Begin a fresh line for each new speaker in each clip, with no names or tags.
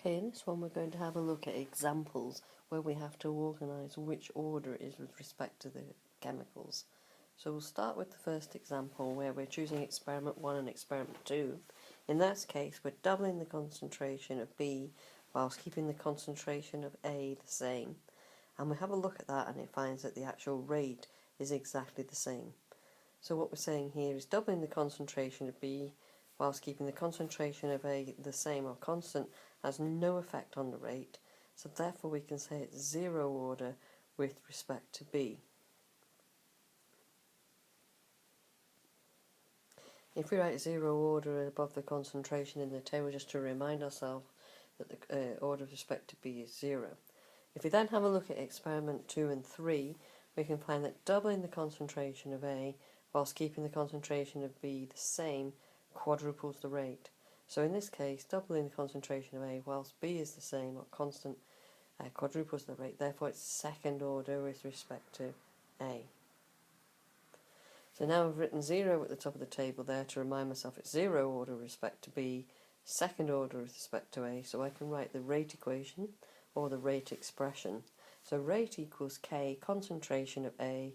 Okay, in this one we're going to have a look at examples where we have to organise which order it is with respect to the chemicals. So we'll start with the first example where we're choosing experiment 1 and experiment 2. In that case we're doubling the concentration of B whilst keeping the concentration of A the same. And we have a look at that and it finds that the actual rate is exactly the same. So what we're saying here is doubling the concentration of B whilst keeping the concentration of A the same or constant has no effect on the rate, so therefore we can say it's zero order with respect to B. If we write zero order above the concentration in the table just to remind ourselves that the order with respect to B is zero. If we then have a look at experiment 2 and 3, we can find that doubling the concentration of A whilst keeping the concentration of B the same quadruples the rate. So in this case, doubling the concentration of A whilst B is the same or constant quadruples the rate, therefore it's second order with respect to A. So now I've written 0 at the top of the table there to remind myself it's zero order with respect to B, second order with respect to A, so I can write the rate equation or the rate expression. So rate equals K concentration of A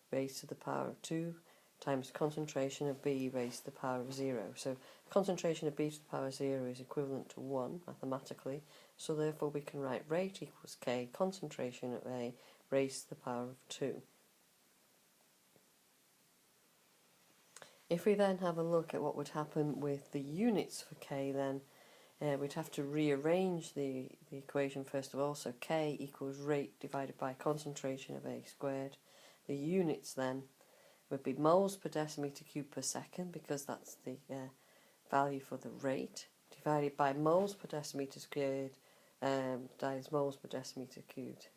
raised to the power of 2 times concentration of B raised to the power of 0. So concentration of B to the power of 0 is equivalent to 1 mathematically, so therefore we can write rate equals K concentration of A raised to the power of 2. If we then have a look at what would happen with the units for K, then we'd have to rearrange the equation first of all. So K equals rate divided by concentration of A squared. The units then would be moles per decimeter cubed per second, because that's the value for the rate, divided by moles per decimeter squared times moles per decimeter cubed.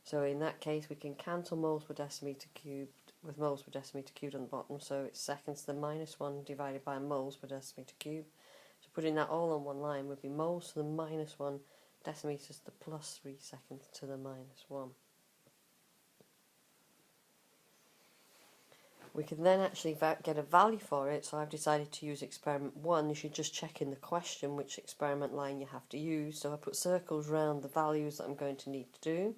So in that case we can cancel moles per decimeter cubed with moles per decimeter cubed on the bottom, so it's seconds to the minus 1 divided by moles per decimeter cubed. So putting that all on one line would be moles to the minus 1 decimeters to the plus 3 seconds to the minus 1. We can then actually get a value for it, so I've decided to use experiment 1. You should just check in the question which experiment line you have to use. So I put circles around the values that I'm going to need to do.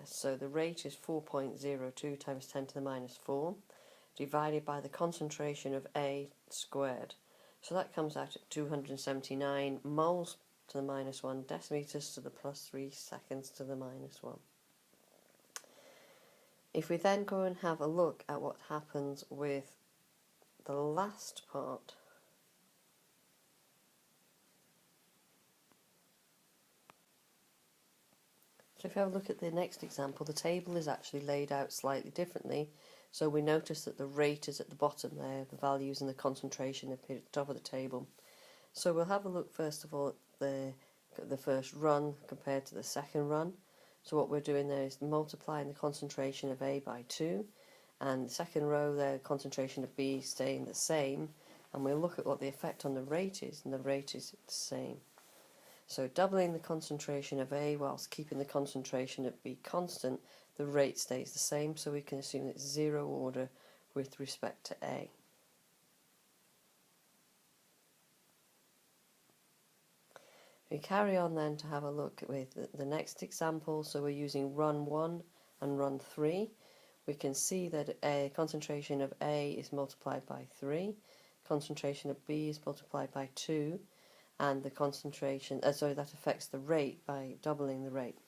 So the rate is 4.02 times 10 to the minus 4 divided by the concentration of A squared. So that comes out at 279 moles to the minus 1 decimeters to the plus 3 seconds to the minus 1. If we then go and have a look at what happens with the last part, so if you have a look at the next example, the table is actually laid out slightly differently. So we notice that the rate is at the bottom there, the values and the concentration appear at the top of the table. So we'll have a look first of all at the first run compared to the second run. So what we're doing there is multiplying the concentration of A by 2, and the second row there, concentration of B staying the same, and we'll look at what the effect on the rate is, and the rate is the same. So doubling the concentration of A whilst keeping the concentration of B constant, the rate stays the same, so we can assume it's zero order with respect to A. We carry on then to have a look with the next example. So we're using run 1 and run 3. We can see that a concentration of A is multiplied by 3, concentration of B is multiplied by 2, and the concentration, that affects the rate by doubling the rate.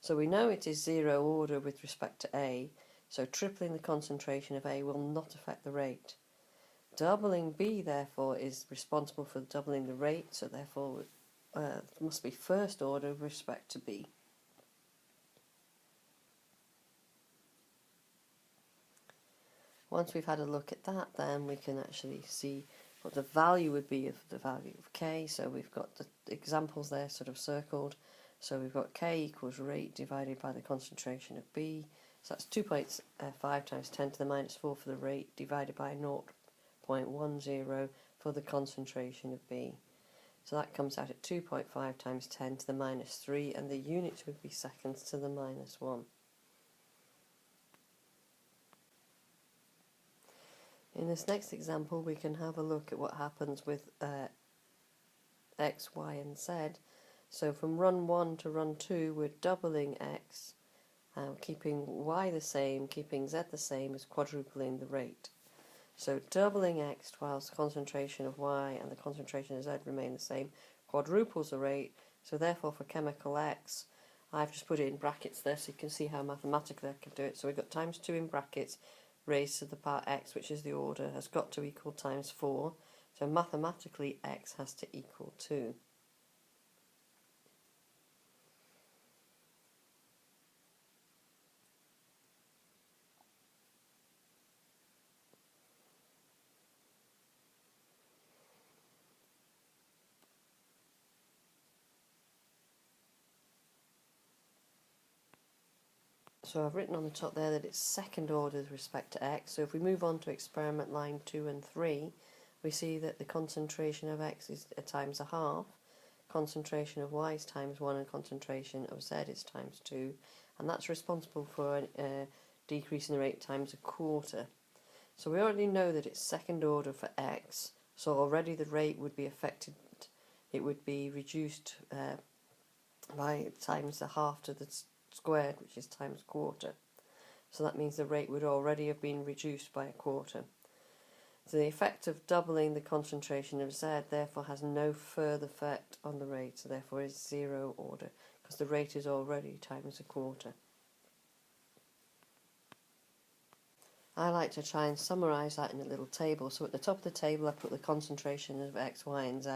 So we know it is zero order with respect to A, so tripling the concentration of A will not affect the rate. Doubling B therefore is responsible for doubling the rate, so therefore it must be first order with respect to B. Once we've had a look at that, then we can actually see what the value would be of the value of K. So we've got the examples there sort of circled. So we've got K equals rate divided by the concentration of B. So that's 2.5 times 10 to the minus 4 for the rate divided by 0.10 for the concentration of B. So that comes out at 2.5 times 10 to the minus 3, and the units would be seconds to the minus 1. In this next example, we can have a look at what happens with x, y and z. So from run 1 to run 2 we're doubling x, keeping y the same, keeping z the same, as quadrupling the rate. So doubling x whilst the concentration of y and the concentration of z remain the same quadruples the rate. So therefore for chemical X, I've just put it in brackets there so you can see how mathematically I can do it. So we've got times 2 in brackets raised to the power x, which is the order, has got to equal times 4. So mathematically x has to equal 2. So I've written on the top there that it's second order with respect to x. So if we move on to experiment line 2 and 3, we see that the concentration of x is times a half, concentration of y is times 1, and concentration of z is times 2. And that's responsible for a decrease in the rate times a quarter. So we already know that it's second order for x, so already the rate would be affected, it would be reduced by times the half to the squared, which is times quarter. So that means the rate would already have been reduced by a quarter. So the effect of doubling the concentration of z therefore has no further effect on the rate, so therefore is zero order, because the rate is already times a quarter. I like to try and summarise that in a little table. So at the top of the table I put the concentration of x, y and z,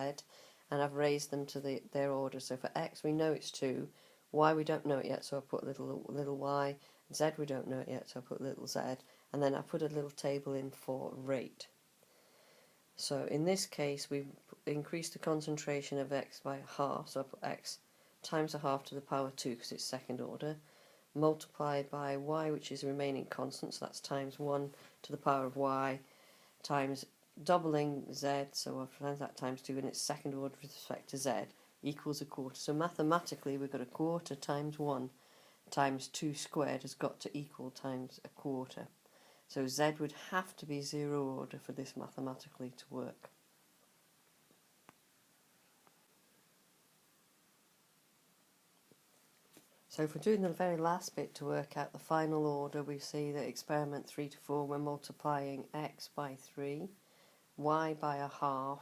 and I've raised them to their order. So for x we know it's 2, y we don't know it yet, so I put little y, z we don't know it yet, so I put little z, and then I put a little table in for rate. So in this case we've increased the concentration of x by half, so I put x times a half to the power 2 because it's second order, multiplied by y, which is remaining constant, so that's times 1 to the power of y, times doubling z, so I've times that times 2, and it's second order with respect to z, equals a quarter. So mathematically we've got a quarter times 1 times 2 squared has got to equal times a quarter. So z would have to be zero order for this mathematically to work. So if we're doing the very last bit to work out the final order, we see that experiment 3 to 4 we're multiplying x by 3, y by a half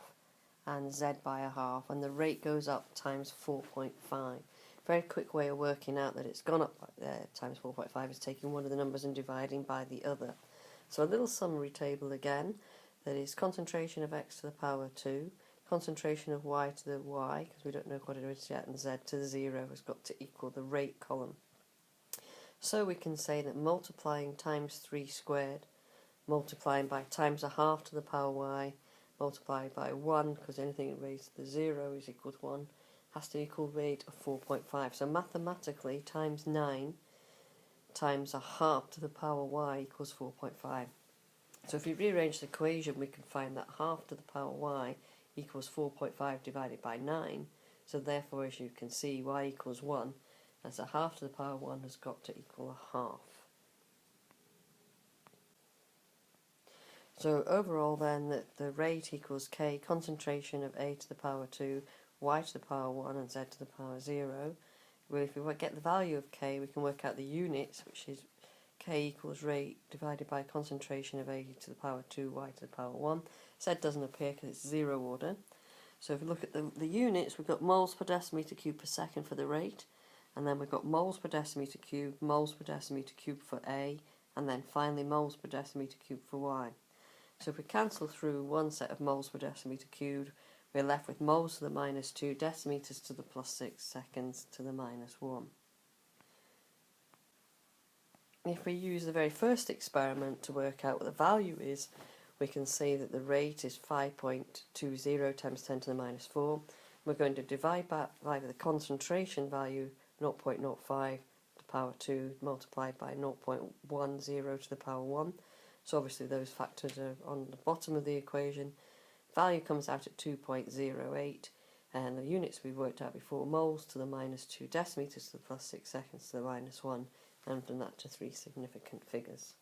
and z by a half, and the rate goes up times 4.5. Very quick way of working out that it's gone up times 4.5 is taking one of the numbers and dividing by the other. So a little summary table again, that is concentration of x to the power 2, concentration of y to the y, because we don't know what it is yet, and z to the 0 has got to equal the rate column. So we can say that multiplying times 3 squared, multiplying by times a half to the power y, multiplied by 1, because anything raised to the 0 is equal to 1, has to equal rate of 4.5. So mathematically times 9 times a half to the power y equals 4.5. So if we rearrange the equation we can find that half to the power y equals 4.5 divided by 9. So therefore, as you can see, y equals 1, as a half to the power 1 has got to equal a half. So overall then, the rate equals k, concentration of a to the power 2, y to the power 1 and z to the power 0. Well, if we get the value of k, we can work out the units, which is k equals rate divided by concentration of a to the power 2, y to the power 1. Z doesn't appear because it's zero order. So if we look at the units, we've got moles per decimetre cube per second for the rate, and then we've got moles per decimetre cube for A, and then finally moles per decimetre cube for Y. So if we cancel through one set of moles per decimetre cube, we're left with moles to the minus 2, decimetres to the plus 6, seconds to the minus 1. If we use the very first experiment to work out what the value is, we can see that the rate is 5.20 times 10 to the minus 4. We're going to divide by the concentration value, 0.05 to the power 2, multiplied by 0.10 to the power 1. So obviously those factors are on the bottom of the equation. Value comes out at 2.08, and the units we worked out before, moles to the minus 2, decimetres to the plus 6, seconds to the minus 1, and from that to 3 significant figures.